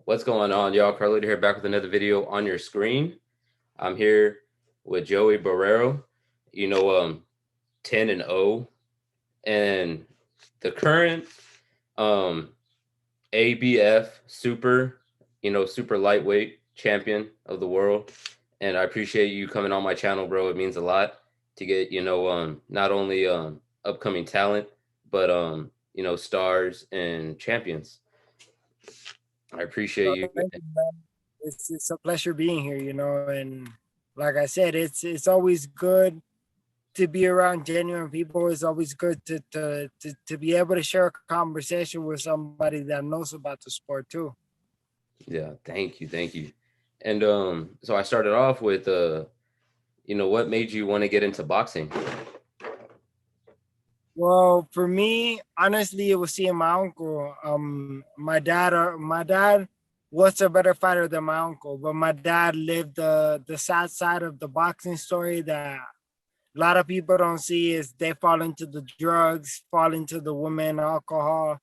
What's going on, y'all? Carlito here, back with another video on your screen. I'm here with JoeyBorrero, 10-0, and the current um ABF super lightweight champion of the world. And I appreciate you coming on my channel, bro. It means a lot to get, not only upcoming talent, but stars and champions. I appreciate So you. thank you, man. It's a pleasure being here, and like I said, it's always good to be around genuine people. It's always good to be able to share a conversation with somebody that knows about the sport too. Yeah, thank you. And so I started off with what made you want to get into boxing? Well, for me, honestly, it was seeing my uncle. My dad was a better fighter than my uncle, but my dad lived the sad side of the boxing story that a lot of people don't see is they fall into the drugs, fall into the women, alcohol,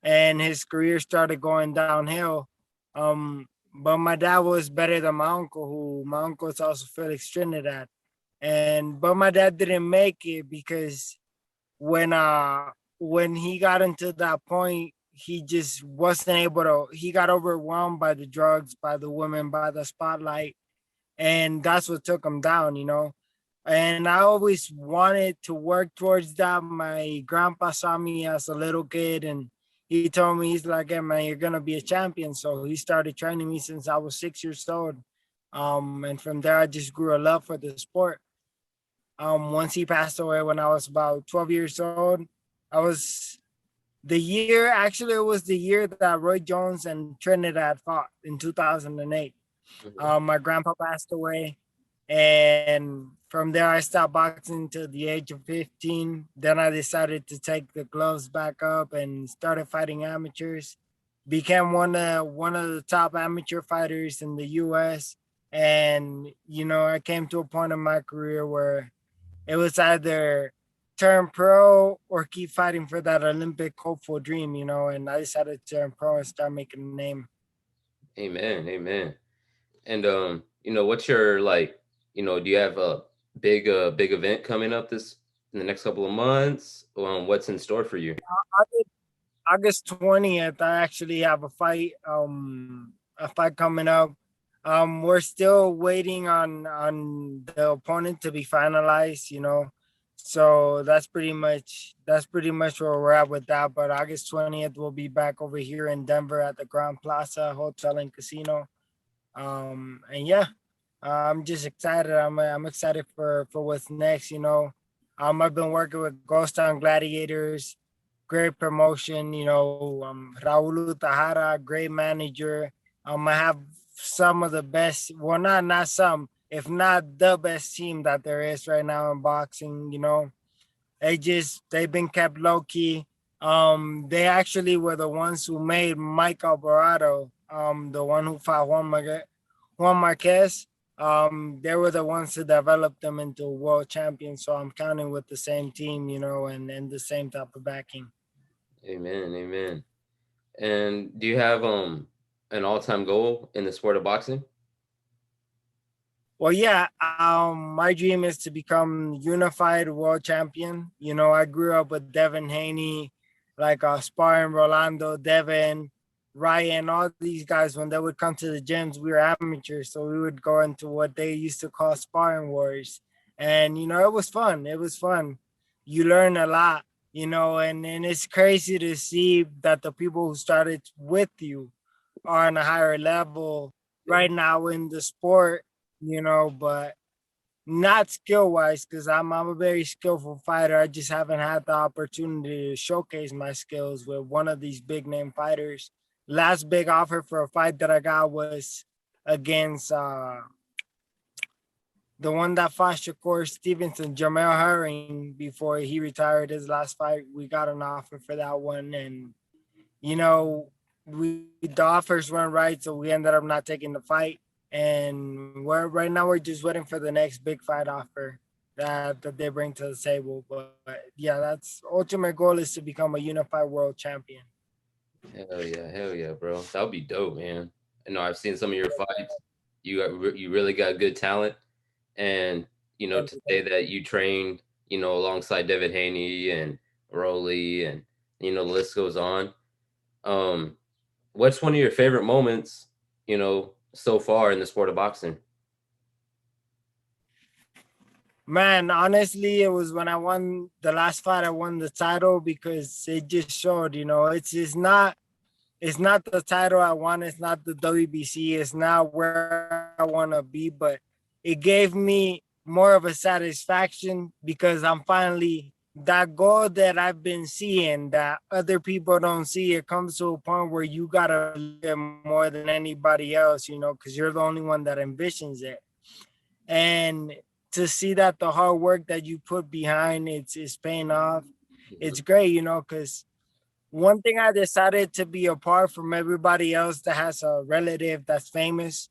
and his career started going downhill. But my dad was better than my uncle, who my uncle is also Felix Trinidad. But my dad didn't make it because when uh when he got into that point, he just wasn't able to. He got overwhelmed by the drugs, by the women, by the spotlight, and that's what took him down. And I always wanted to work towards that. My grandpa saw me as a little kid, and he told me, he's like, "Hey man, you're gonna be a champion." So he started training me since I was 6 years old. And from there I just grew a love for the sport. Once he passed away when I was about 12 years old, I was the year, actually it was the year that Roy Jones and Trinidad fought in 2008. Mhm. My grandpa passed away, and from there I stopped boxing till the age of 15. Then I decided to take the gloves back up and started fighting amateurs. Became one of the top amateur fighters in the US. And I came to a point in my career where it was either turn pro or keep fighting for that Olympic hopeful dream, and I decided to turn pro and start making a name. Amen, amen. And what's your do you have a big event coming up this in the next couple of months? What's in store for you? August 20th, I actually have a fight coming up. We're still waiting on the opponent to be finalized. So that's pretty much where we're at with that. But August 20th, we'll be back over here in Denver at the Grand Plaza Hotel and Casino. And yeah, I'm just excited. I'm excited for what's next. I've been working with Ghost Town Gladiators, great promotion. Raul Tahara, great manager. I have some of the best. Well, not some, if not the best team that there is right now in boxing. They've been kept low key. They actually were the ones who made Michael Borrero, the one who fought Juan Marquez. They were the ones who developed them into world champions. So I'm counting with the same team, and the same type of backing. Amen, amen. And do you have an all-time goal in the sport of boxing? Well, yeah, my dream is to become unified world champion. I grew up with Devin Haney, like sparring Rolando, Devin, Ryan, all these guys. When they would come to the gyms, we were amateurs, so we would go into what they used to call sparring wars, and it was fun. It was fun. You learn a lot, and it's crazy to see that the people who started with you are on a higher level Yeah. right now in the sport, but not skill wise because I'm a very skillful fighter. I just haven't had the opportunity to showcase my skills with one of these big name fighters. Last big offer for a fight that I got was against the one that fought Shakur Stevenson, Jamel Herring, before he retired his last fight. We got an offer for that one, and you know, the offers weren't right, so we ended up not taking the fight. And we're right now we're just waiting for the next big fight offer that they bring to the table. But yeah, that's ultimate goal is to become a unified world champion. Hell yeah, bro. That would be dope, man. You know, I've seen some of your fights. You really got good talent, and you know, Thank to you, say thank that you trained, you know, alongside David Haney and Rolly, and you know, the list goes on. Um, what's one of your favorite moments, you know, so far in the sport of boxing? Man, honestly, it was when I won the last fight. I won the title because it just showed, it's not the title I want. It's not the WBC. It's not where I want to be, but it gave me more of a satisfaction because I'm finally that goal that I've been seeing that other people don't see. It comes to a point where you gotta live more than anybody else, because you're the only one that envisions it. And to see that the hard work that you put behind it's paying off, Mhm. it's great, because one thing I decided to be apart from everybody else that has a relative that's famous,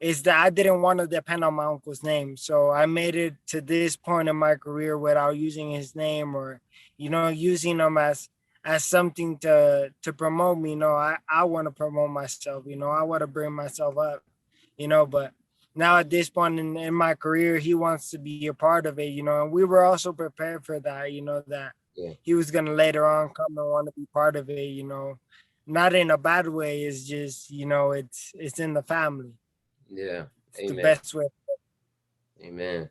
is that I didn't want to depend on my uncle's name. So I made it to this point in my career without using his name or, using him as something to promote me. I want to promote myself, I want to bring myself up, but now at this point in my career, he wants to be a part of it, and we were also prepared for that, that Yeah, he was gonna later on come and want to be part of it, not in a bad way. It's just, it's in the family. yeah. It's the Amen. best way. Amen.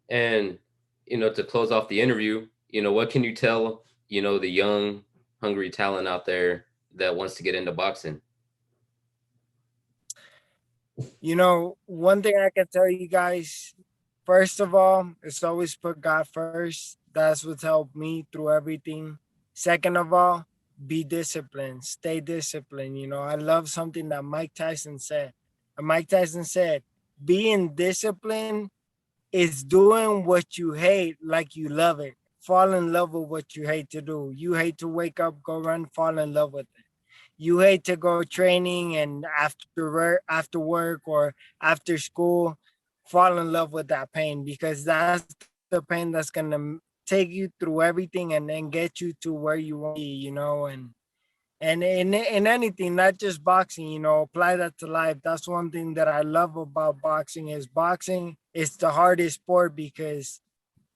And you know, to close off the interview, you know, what can you tell, you know, the young, hungry talent out there that wants to get into boxing? One thing I can tell you guys, first of all, it's always put God first. That's what's helped me through everything. Second of all, be disciplined, stay disciplined. I love something that Mike Tyson said. And Mike Tyson said, being disciplined is doing what you hate like you love it. Fall in love with what you hate to do. You hate to wake up, go run, fall in love with it. You hate to go training and after work or after school, fall in love with that pain because that's the pain that's gonna take you through everything and then get you to where you want to be, and in anything, not just boxing, apply that to life. That's one thing that I love about boxing is the hardest sport because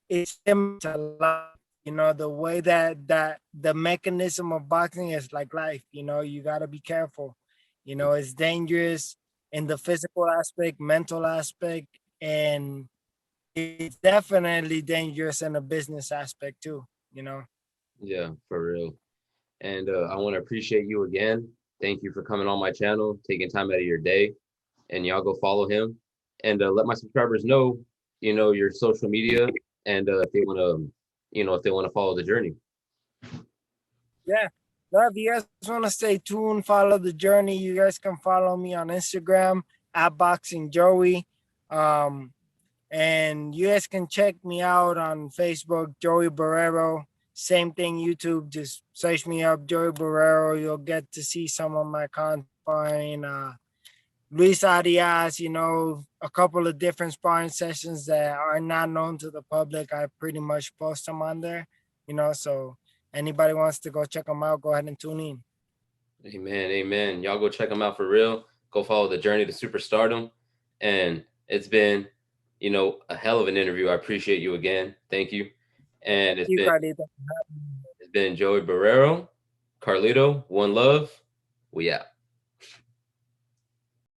it's similar to life. The way that the mechanism of boxing is like life. You got to be careful. It's dangerous in the physical aspect, mental aspect, and it's definitely dangerous in the business aspect too. Yeah, for real. And I want to appreciate you again. Thank you for coming on my channel, taking time out of your day, and y'all go follow him, and let my subscribers know, you know, your social media, and if they want to, you know, if they want to follow the journey. Yeah. Now, if you guys want to stay tuned, follow the journey, you guys can follow me on Instagram at boxingjoey. Um, And you guys can check me out on Facebook, JoeyBorrero. Same thing, YouTube. Just search me up, JoeyBorrero. You'll get to see some of my content. Luis Arias, a couple of different sparring sessions that are not known to the public. I pretty much post them on there, so anybody wants to go check them out, go ahead and tune in. Amen, amen. Y'all go check him out for real. Go follow the journey to superstardom, and it's been, you know, a hell of an interview. I appreciate you again. Thank you, and You, Carlito. it's been Joey Borrero, Carlito, one love. We out.